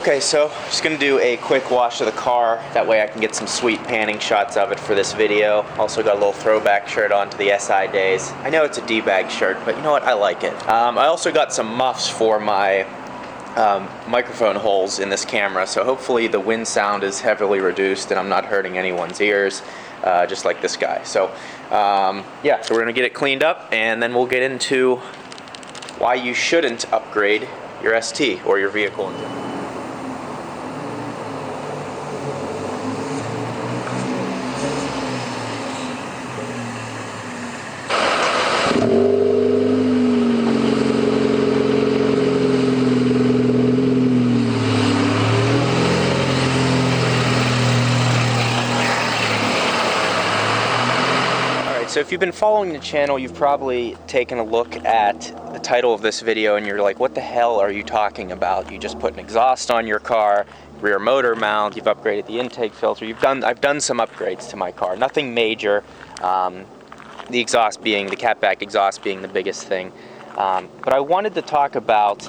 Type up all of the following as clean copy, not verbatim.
Okay, so just gonna do a quick wash of the car. That way I can get some sweet panning shots of it for this video. Also got a little throwback shirt on to the SI days. I know it's a D-bag shirt, but you know what? I like it. I also got some muffs for my microphone holes in this camera, so hopefully the wind sound is heavily reduced and I'm not hurting anyone's ears, just like this guy. So yeah, so we're gonna get it cleaned up and then we'll get into why you shouldn't upgrade your ST or your vehicle in general. So if you've been following the channel, you've probably taken a look at the title of this video and you're like, what the hell are you talking about? You just put an exhaust on your car, rear motor mount, you've upgraded the intake filter. I've done some upgrades to my car, nothing major. The exhaust being, the catback exhaust being the biggest thing. But I wanted to talk about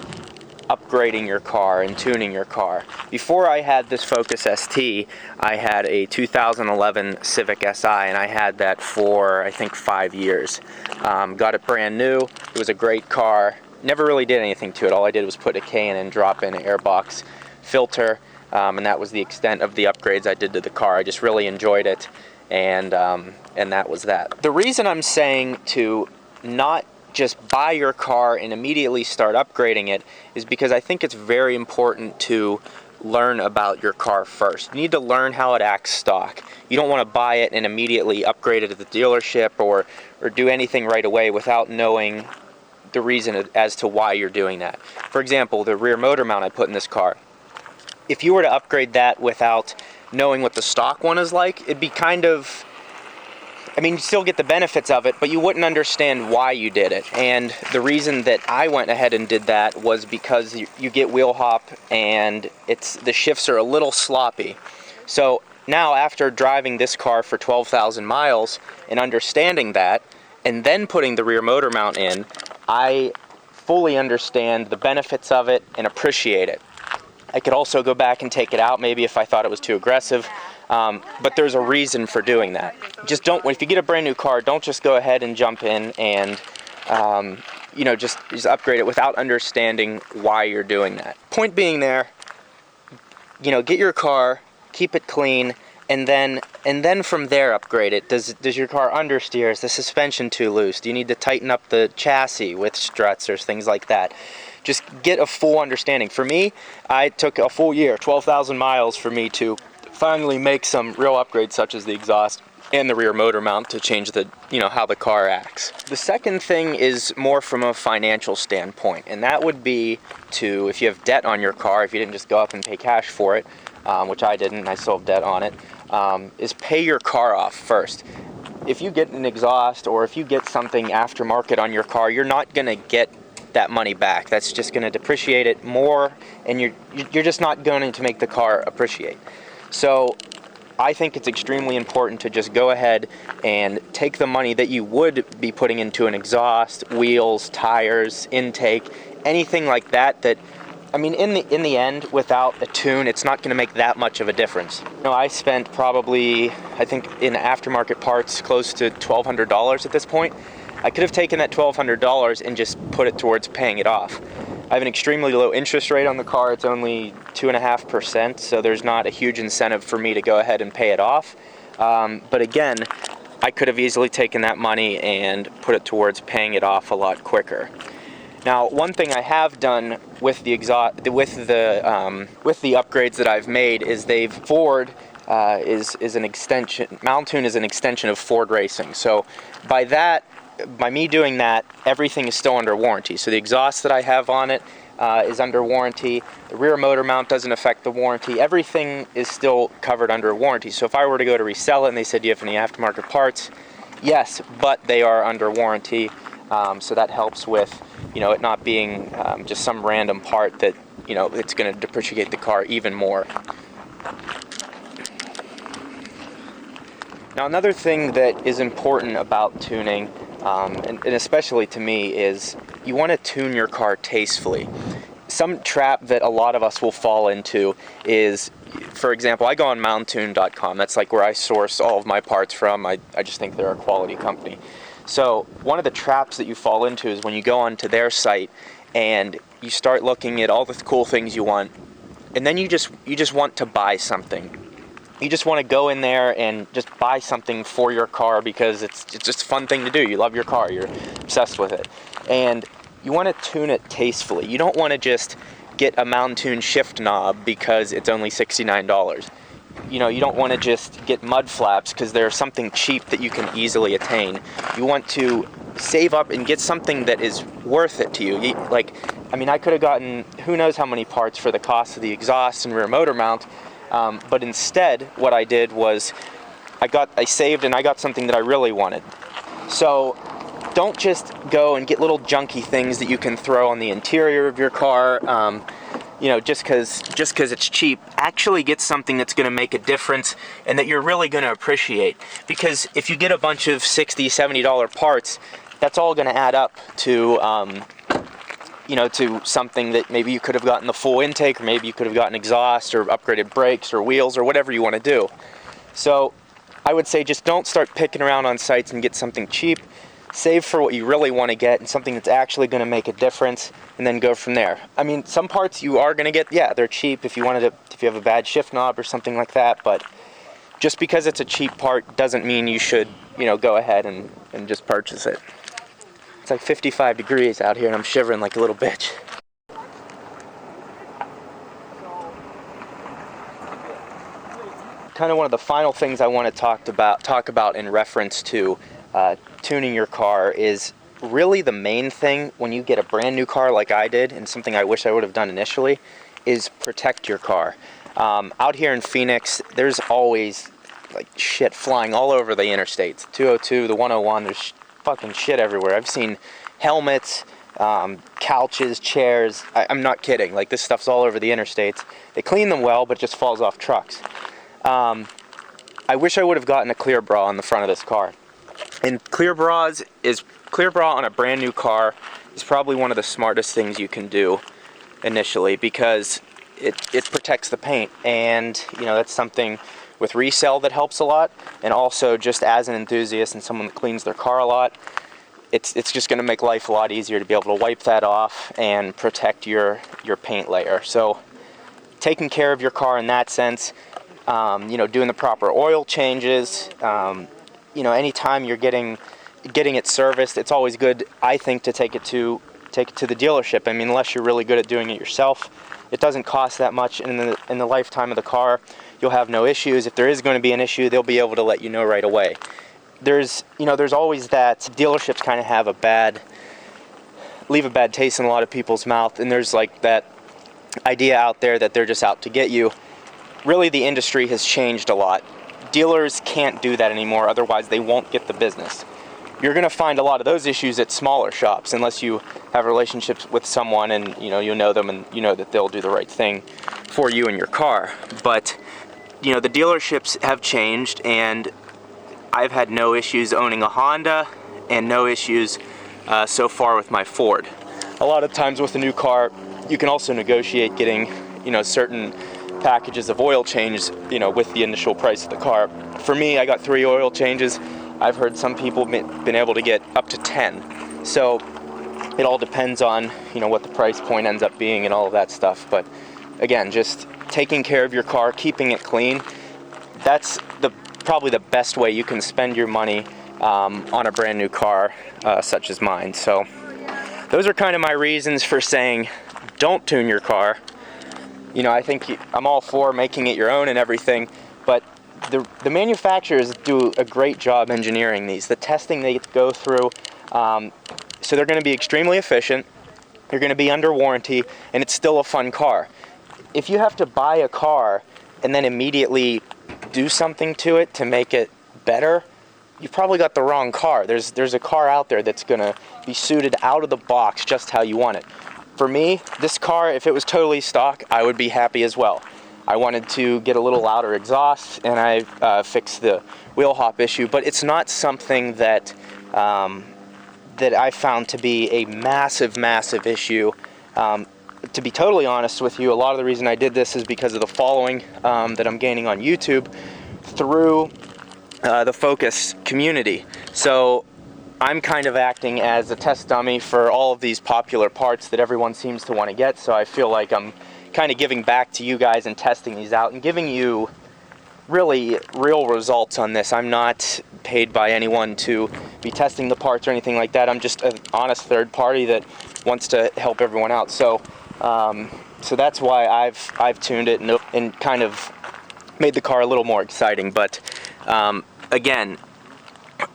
upgrading your car and tuning your car. Before I had this Focus ST, I had a 2011 Civic Si, and I had that for, I think, 5 years. Got it brand new. It was a great car. Never really did anything to it. All I did was put a K&N drop-in airbox filter, and that was the extent of the upgrades I did to the car. I just really enjoyed it, and that was that. The reason I'm saying to not just buy your car and immediately start upgrading it is because I think it's very important to learn about your car first. You need to learn how it acts stock. You don't want to buy it and immediately upgrade it at the dealership or do anything right away without knowing the reason as to why you're doing that. For example, the rear motor mount I put in this car. If you were to upgrade that without knowing what the stock one is like, it'd be kind of, I mean, you still get the benefits of it, but you wouldn't understand why you did it. And the reason that I went ahead and did that was because you get wheel hop and the shifts are a little sloppy. So now after driving this car for 12,000 miles and understanding that, and then putting the rear motor mount in, I fully understand the benefits of it and appreciate it. I could also go back and take it out maybe if I thought it was too aggressive. But there's a reason for doing that. Just don't, if you get a brand new car, don't just go ahead and jump in and, you know, just upgrade it without understanding why you're doing that. Point being there, you know, get your car, keep it clean, and then from there upgrade it. Does your car understeer? Is the suspension too loose? Do you need to tighten up the chassis with struts or things like that? Just get a full understanding. For me, it took a full year, 12,000 miles for me to finally make some real upgrades such as the exhaust and the rear motor mount to change the, you know, how the car acts. The second thing is more from a financial standpoint, and that would be to, if you have debt on your car, if you didn't just go up and pay cash for it, which I didn't, and I still have debt on it, is pay your car off first. If you get an exhaust or if you get something aftermarket on your car, you're not gonna get that money back. That's just gonna depreciate it more, and you're just not going to make the car appreciate. So I think it's extremely important to just go ahead and take the money that you would be putting into an exhaust, wheels, tires, intake, anything like that, I mean, in the end, without a tune, it's not going to make that much of a difference. You know, I spent probably, I think, in aftermarket parts, close to $1,200 at this point. I could have taken that $1,200 and just put it towards paying it off. I have an extremely low interest rate on the car. It's only 2.5%, so there's not a huge incentive for me to go ahead and pay it off. But again, I could have easily taken that money and put it towards paying it off a lot quicker. Now, one thing I have done with the upgrades that I've made is Ford is an extension. Mountoon is an extension of Ford Racing. So by me doing that, everything is still under warranty. So the exhaust that I have on it is under warranty. The rear motor mount doesn't affect the warranty. Everything is still covered under warranty. So if I were to go to resell it and they said, do you have any aftermarket parts? Yes, but they are under warranty. So that helps with, you know, it not being just some random part that, you know, it's going to depreciate the car even more. Now, another thing that is important about tuning, and especially to me, is you want to tune your car tastefully. some trap that a lot of us will fall into is, for example, I go on mountain.com. That's like where I source all of my parts from. I just think they're a quality company. So one of the traps that you fall into is when you go onto their site and you start looking at all the cool things you want, and then you just want to buy something. You just want to go in there and just buy something for your car because it's just a fun thing to do. You love your car. You're obsessed with it. And you want to tune it tastefully. You don't want to just get a Mountain Tune shift knob because it's only $69. You know, you don't want to just get mud flaps because they're something cheap that you can easily attain. You want to save up and get something that is worth it to you. Like, I mean, I could have gotten who knows how many parts for the cost of the exhaust and rear motor mount, but instead what I did was I saved and I got something that I really wanted. So don't just go and get little junky things that you can throw on the interior of your car, you know, just because it's cheap. Actually get something that's going to make a difference and that you're really going to appreciate. Because if you get a bunch of $60, $70 parts, that's all going to add up to, you know, to something that maybe you could have gotten the full intake, or maybe you could have gotten exhaust or upgraded brakes or wheels or whatever you want to do. So I would say just don't start picking around on sites and get something cheap. Save for what you really want to get and something that's actually going to make a difference, and then go from there. I mean, some parts you are going to get, yeah, they're cheap if you have a bad shift knob or something like that, but just because it's a cheap part doesn't mean you should, you know, go ahead and just purchase it. It's like 55 degrees out here and I'm shivering like a little bitch. Kind of one of the final things I want to talk about in reference to tuning your car is really the main thing when you get a brand new car like I did, and something I wish I would have done initially, is protect your car. Out here in Phoenix, there's always like shit flying all over the interstates. 202, the 101, there's fucking shit everywhere. I've seen helmets, couches, chairs. I'm not kidding. Like, this stuff's all over the interstates. They clean them well, but it just falls off trucks. I wish I would have gotten a clear bra on the front of this car. And clear bra on a brand new car is probably one of the smartest things you can do initially, because it protects the paint, and you know, that's something with resale that helps a lot. And also, just as an enthusiast and someone that cleans their car a lot, it's just going to make life a lot easier to be able to wipe that off and protect your paint layer. So taking care of your car in that sense, you know, doing the proper oil changes, you know, anytime you're getting it serviced, it's always good, I think, to take it to the dealership. I mean, unless you're really good at doing it yourself, it doesn't cost that much, and in the lifetime of the car, you'll have no issues. If there is going to be an issue, they'll be able to let you know right away. There's always that dealerships kind of leave a bad taste in a lot of people's mouth, and there's like that idea out there that they're just out to get you. Really, the industry has changed a lot. Dealers can't do that anymore, otherwise they won't get the business. You're going to find a lot of those issues at smaller shops, unless you have relationships with someone and you know them, and you know that they'll do the right thing for you and your car. But you know, the dealerships have changed, and I've had no issues owning a Honda, and no issues so far with my Ford. A lot of times with a new car, you can also negotiate getting, you know, certain packages of oil changes, you know, with the initial price of the car. For me, I got 3 oil changes. I've heard some people been able to get up to 10. So it all depends on, you know, what the price point ends up being and all of that stuff. But again, just taking care of your car, keeping it clean, that's probably the best way you can spend your money on a brand new car such as mine. So those are kind of my reasons for saying don't tune your car. You know, I think I'm all for making it your own and everything, but the manufacturers do a great job engineering these. The testing they go through, so they're going to be extremely efficient, you're going to be under warranty, and it's still a fun car. If you have to buy a car and then immediately do something to it to make it better, you've probably got the wrong car. There's a car out there that's going to be suited out of the box just how you want it. For me, this car, if it was totally stock, I would be happy as well. I wanted to get a little louder exhaust, and I fixed the wheel hop issue, but it's not something that that I found to be a massive issue. to be totally honest with you, a lot of the reason I did this is because of the following that I'm gaining on YouTube through the Focus community. So I'm kind of acting as a test dummy for all of these popular parts that everyone seems to want to get, so I feel like I'm kind of giving back to you guys and testing these out and giving you really real results on this. I'm not paid by anyone to be testing the parts or anything like that. I'm just an honest third party that wants to help everyone out. So so that's why I've tuned it and kind of made the car a little more exciting. But again,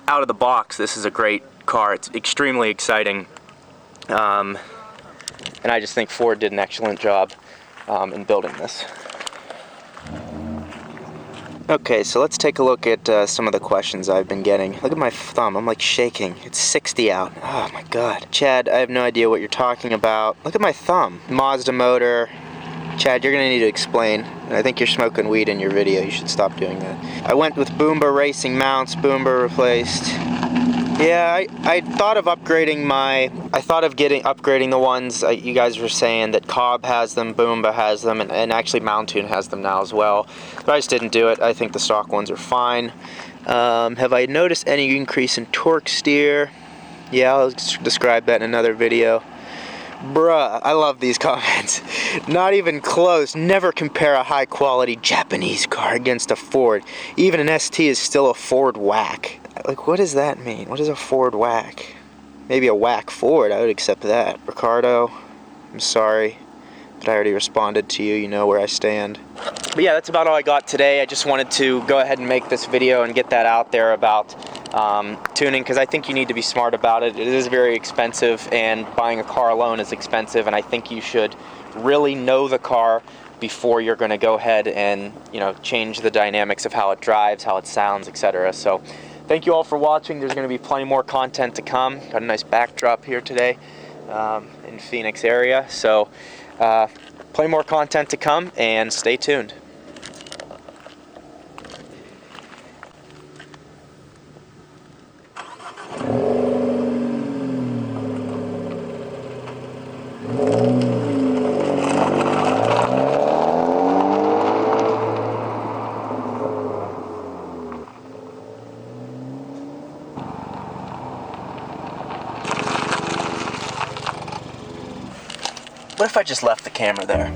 out of the box, this is a great car. It's extremely exciting, and I just think Ford did an excellent job in building this. Okay, so let's take a look at some of the questions I've been getting. Look at my thumb, I'm like shaking. It's 60 out. Oh my god. Chad, I have no idea what you're talking about. Look at my thumb. Mazda motor. Chad, you're gonna need to explain. I think you're smoking weed in your video. You should stop doing that. I went with Boomba Racing mounts. Boomba replaced. Yeah, I thought of upgrading upgrading the ones you guys were saying that Cobb has them, Boomba has them, and actually Mountoon has them now as well. But I just didn't do it. I think the stock ones are fine. Have I noticed any increase in torque steer? Yeah, I'll describe that in another video. Bruh, I love these comments. Not even close. Never compare a high quality Japanese car against a Ford. Even an ST is still a Ford whack. Like, what does that mean? What is a Ford whack? Maybe a whack Ford, I would accept that. Ricardo, I'm sorry, but I already responded to you. You know where I stand. But yeah, that's about all I got today. I just wanted to go ahead and make this video and get that out there about tuning, because I think you need to be smart about it. It is very expensive, and buying a car alone is expensive, and I think you should really know the car before you're going to go ahead and, you know, change the dynamics of how it drives, how it sounds, etc. So thank you all for watching. There's going to be plenty more content to come. Got a nice backdrop here today in Phoenix area. So plenty more content to come, and stay tuned. What if I just left the camera there?